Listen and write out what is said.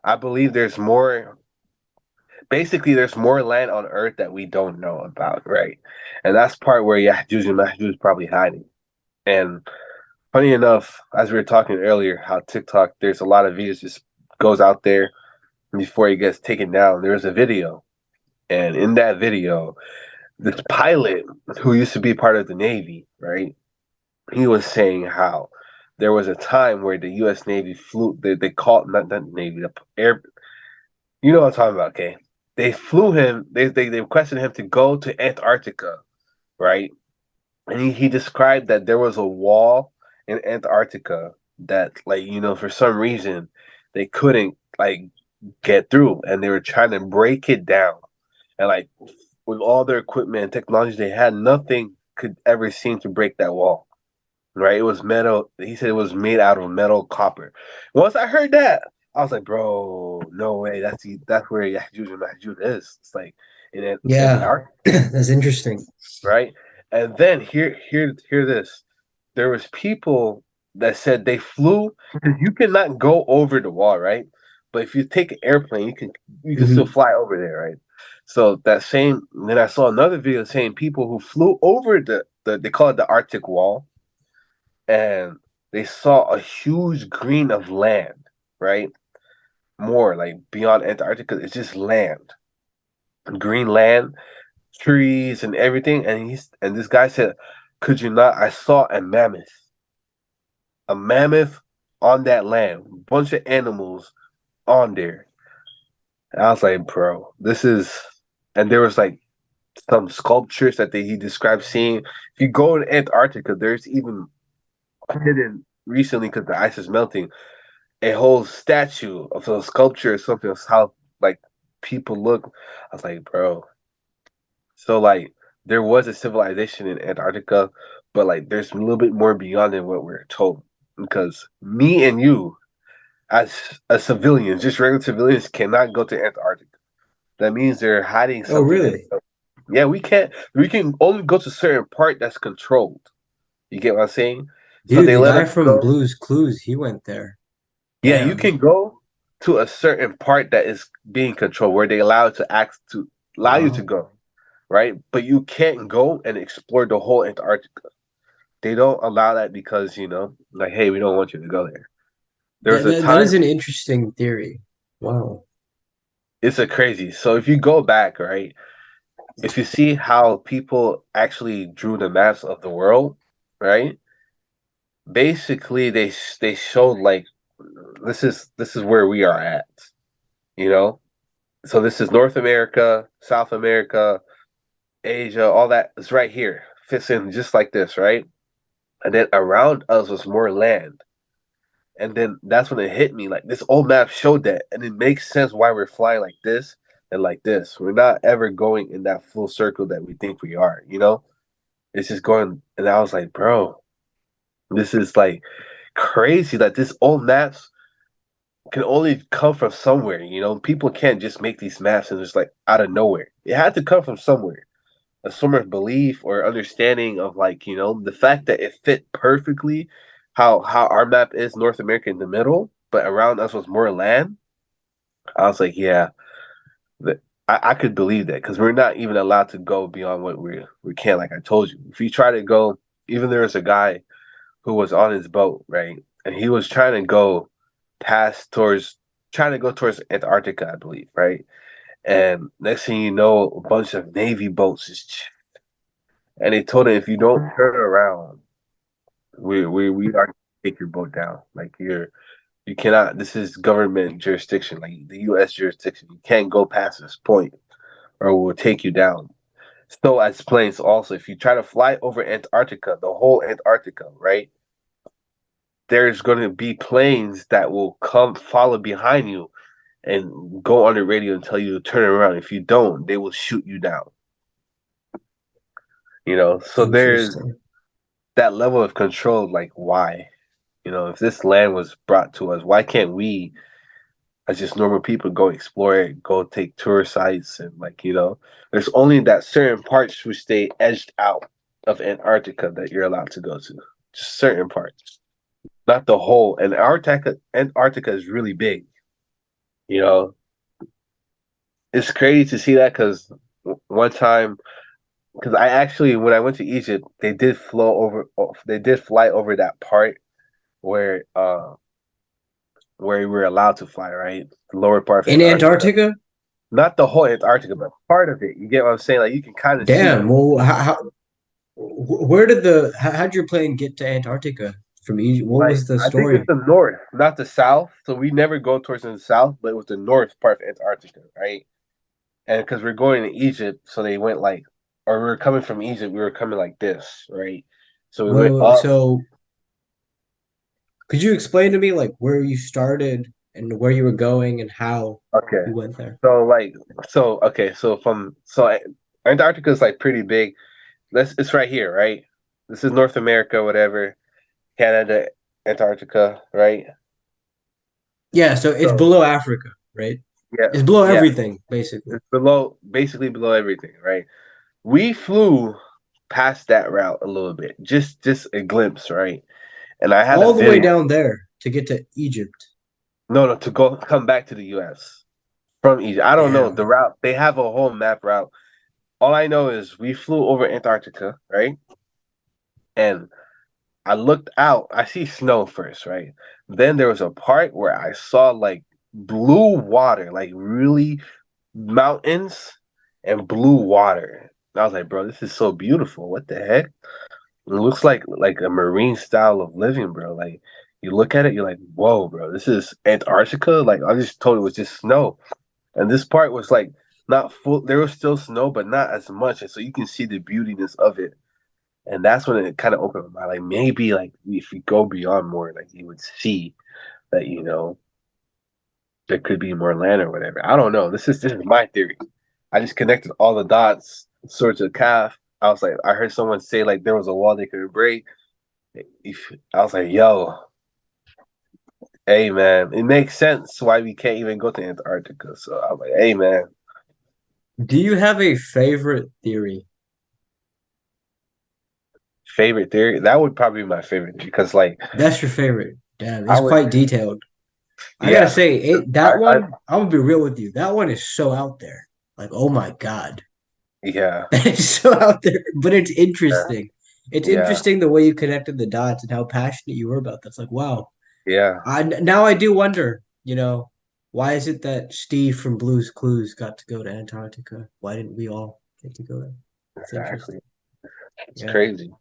I believe there's more. Basically, there's more land on Earth that we don't know about, right? And that's part where Yajuj and Majuj is probably hiding. And funny enough, as we were talking earlier, how TikTok, there's a lot of videos just goes out there before it gets taken down. There's a video, and in that video, this pilot who used to be part of the Navy, right? He was saying how there was a time where the U.S. Navy flew. They called not the Navy, the air. You know what I'm talking about, okay? They flew him. They requested him to go to Antarctica, right? And he described that there was a wall in Antarctica that, like, for some reason they couldn't like get through, and they were trying to break it down. And like with all their equipment and technology they had, nothing could ever seem to break that wall. Right? It was metal. He said it was made out of metal copper. Once I heard that, I was like, bro, no way. That's where Yajuj and Majuj is. It's like in Yeah, Antarctica, that's interesting. right? And then hear this. There was people that said they flew. You cannot go over the wall, right? But if you take an airplane, you can still Hmm. fly over there, right? So that same. Then I saw another video saying people who flew over the they call it the Arctic Wall, and they saw a huge green of land, right? More like beyond Antarctica, it's just land, green land, trees, and everything. And this guy said, "Could you not? I saw a mammoth on that land, bunch of animals on there." And I was like, "Bro, this is." And there was like some sculptures that he described seeing. If you go to Antarctica, there's even hidden recently because the ice is melting a whole statue of a sculpture or something of how like people look. I was like, bro. So like there was a civilization in Antarctica, but like there's a little bit more beyond than what we're told. Because me and you, as a civilians, just regular civilians, cannot go to Antarctica. That means they're hiding Oh, something. really? Yeah, we can't. We can only go to a certain part that's controlled. You get what I'm saying? So Dude, they the let us guy from go. Blue's Clues, he went there. Yeah, you Damn. can go to a certain part that is being controlled where they allow you to Wow. go, right? But you can't go and explore the whole Antarctica. They don't allow that because, like, hey, we don't want you to go there. There was That, a that that time, is an interesting theory. Wow. it's a crazy. So if you go back, right, if you see how people actually drew the maps of the world, right? Basically they showed like this is where we are at, you know? So this is North America, South America, Asia, all that is right here. Fits in just like this, right? And then around us was more land. And then that's when it hit me. Like this old map showed that. And it makes sense why we're flying like this and like this. We're not ever going in that full circle that we think we are, you know? It's just going and I was like, bro, this is like crazy that this old maps can only come from somewhere, you know? People can't just make these maps and just like out of nowhere. It had to come from somewhere. A sort of belief or understanding of like the fact that it fit perfectly how our map is North America in the middle, but around us was more land. I was like, yeah, I could believe that because we're not even allowed to go beyond what we can. Like I told you, if you try to go, even there was a guy who was on his boat, right, and he was trying to go past towards trying to go towards Antarctica, I believe, right. And next thing you know, a bunch of Navy boats just and they told him if you don't turn around, we are gonna take your boat down. Like you cannot. This is government jurisdiction, like the U.S. jurisdiction. You can't go past this point, or we'll take you down. So as planes also, if you try to fly over Antarctica, the whole Antarctica, right? There's going to be planes that will come follow behind you and go on the radio and tell you to turn around. If you don't, they will shoot you down. So there's Interesting. that level of control. Like, why? If this land was brought to us, why can't we, as just normal people, go explore it, go take tour sites, and there's only that certain parts which stay edged out of Antarctica that you're allowed to go to, just certain parts, not the whole. And Antarctica is really big. You know, it's crazy to see that because one time, because I actually when I went to Egypt, they did flow over, they did fly over that part where where we were allowed to fly, right? The lower part of In Antarctica. Antarctica? Not the whole Antarctica, but part of it. You get what I'm saying? Like you can kind of see. Damn. Well, where did how'd your plane get to Antarctica from Egypt? What Like was the I think it's story? the north, not the south. So we never go towards the south, but it was the north part of Antarctica, right? And because we're going to Egypt, so they went like, or we were coming from Egypt, we were coming like this, right? So we went Well, up. so could you explain to me like where you started and where you were going and how Okay. you went there? So like, so from Antarctica is like pretty big. Let's it's right here, right? This is North America, whatever. Canada, Antarctica, right? Yeah, so it's So below Africa, right? yeah, It's below yeah. everything, basically. It's below, basically below everything, right? We flew past that route a little bit, just a glimpse, right? And I had a All the way video. down there to get to Egypt. No, no, to go come back to the U.S. from Egypt. I don't know the Damn. route. They have a whole map route. All I know is we flew over Antarctica, right? And I looked out. I see snow first, right? Then there was a part where I saw like blue water, like really mountains and blue water. And I was like, bro, this is so beautiful. What the heck? It looks like a marine style of living, bro. Like you look at it, you're like, whoa, bro, this is Antarctica. Like I just told it was just snow, and this part was like not full. There was still snow, but not as much, and so you can see the beautiness of it. And that's when it kind of opened my mind. Like maybe like if we go beyond more, like you would see that there could be more land or whatever. I don't know. This is my theory. I just connected all the dots, sort of calf. I was like, I heard someone say like there was a wall they could break. If I was like, yo, hey man, it makes sense why we can't even go to Antarctica. So I'm like, hey man, Do you have a favorite theory? favorite theory. That would probably be my favorite because like That's your favorite. Damn, I it's would, quite detailed. I gotta yeah, say, that I one, I'm gonna be real with you. That one is so out there. Like, oh my God. yeah, It's so out there, but it's yeah, interesting. It's yeah, interesting the way you connected the dots and how passionate you were about that. It's like, wow. yeah. Now I do wonder, why is it that Steve from Blue's Clues got to go to Antarctica? Why didn't we all get to go there? It's Exactly. interesting. It's Yeah. crazy.